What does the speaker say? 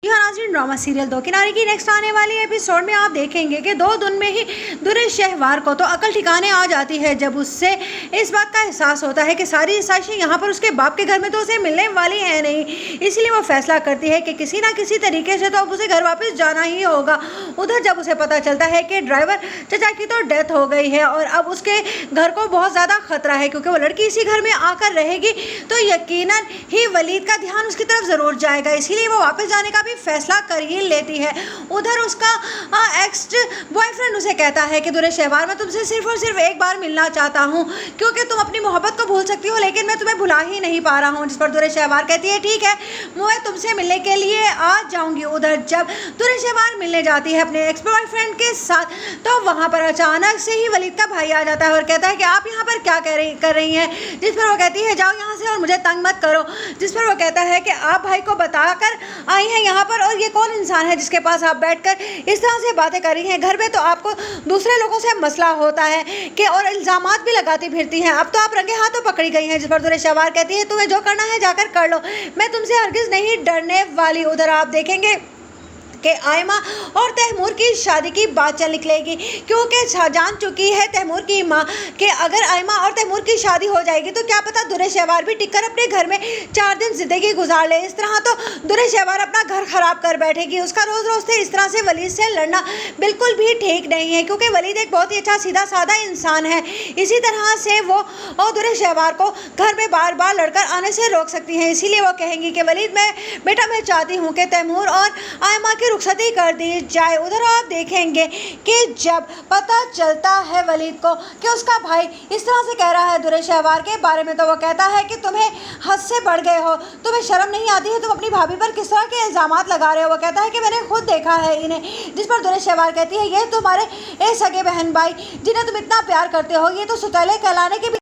नाज़रीन, drama serial दो किनारे की नेक्स्ट आने वाली एपिसोड में आप देखेंगे कि 2 दिन में ही दुर्रे शहवार को तो अकल ठिकाने आ जाती है जब उससे इस बात का एहसास होता है कि सारी साजिशें यहाँ पर उसके बाप के घर में तो उसे मिलने वाली है नहीं। इसलिए वो फैसला करती है कि किसी ना किसी तरीके से तो अब उसे घर वापस जाना ही होगा। उधर जब उसे पता चलता है कि ड्राइवर चचा की तो डेथ हो गई है और अब उसके घर को बहुत ज़्यादा खतरा है क्योंकि वो लड़की इसी घर में आकर रहेगी तो यकीनन ही वलीद का ध्यान उसकी तरफ ज़रूर जाएगा। इसीलिए वो वापस जाने का फैसला कर ही लेती है। उधर उसका एक्स बॉयफ्रेंड उसे कहता है कि दुर्रे शहवार मैं तुमसे सिर्फ और सिर्फ एक बार मिलना चाहता हूँ क्योंकि तुम अपनी मोहब्बत को भूल सकती हो लेकिन मैं तुम्हें भुला ही नहीं पा रहा हूँ। जिस पर दुर्रे शहवार कहती है ठीक है मैं तुमसे मिलने के लिए आ जाऊंगी। उधर जब दुर्रे शहवार मिलने जाती है अपने एक्स बॉयफ्रेंड के साथ तो वहाँ पर अचानक से ही वलीद का भाई आ जाता है और कहता है कि आप यहाँ पर क्या कर रही हैं। जिस पर वो कहती है जाओ यहाँ से और मुझे तंग मत करो। जिस पर वो कहता है कि आप भाई को बताकर आई हैं यहाँ पर और ये कौन इंसान है जिसके पास आप बैठकर इस तरह से बातें कर रही हैं। घर में तो आपको दूसरे लोगों से मसला होता है कि और इल्ज़ामात भी लगाती फिरती हैं। अब तो आप रंगे हाथों पकड़ी गई हैं। जिस पर दुर्रे शहवार कहती है तुम्हें जो करना है जाकर कर लो, मैं तुमसे हरगिज़ नहीं डरने वाली। उधर आप देखेंगे कि आयमा और तैमूर की शादी की बात चल निकलेगी क्योंकि जान चुकी है तैमूर की माँ कि अगर आयमा और तैमूर की शादी हो जाएगी तो क्या पता दुर्रे शहवार भी टिककर अपने घर में 4 दिन ज़िंदगी गुजार ले। इस तरह तो दुर्रे शहवार अपना घर ख़राब कर बैठेगी। उसका रोज़ रोज़ से इस तरह से वलीद से लड़ना बिल्कुल भी ठीक नहीं है क्योंकि वलीद एक बहुत ही अच्छा सीधा साधा इंसान है। इसी तरह से वो और दुर्रे शहवार को घर में बार बार लड़कर आने से रोक सकती हैं। इसीलिए वो कहेंगी कि वलीद मैं चाहती हूँ कि तैमूर और आयमा की रुखसती कर दी जाए। उधर आप देखेंगे कि जब पता चलता है वलीद को कि उसका भाई इस तरह से कह रहा है दुर्रे शहवार के बारे में तो वो कहता है कि तुम्हें हद से बढ़ गए हो, तुम्हें शर्म नहीं आती है, तुम अपनी भाभी पर किस तरह के इल्ज़ामात लगा रहे हो। वो कहता है कि मैंने खुद देखा है इन्हें। जिस पर दुर्रे शहवार कहती है ये तुम्हारे सगे बहन भाई जिन्हें तुम इतना प्यार करते हो ये तो सुतैले कहलाने के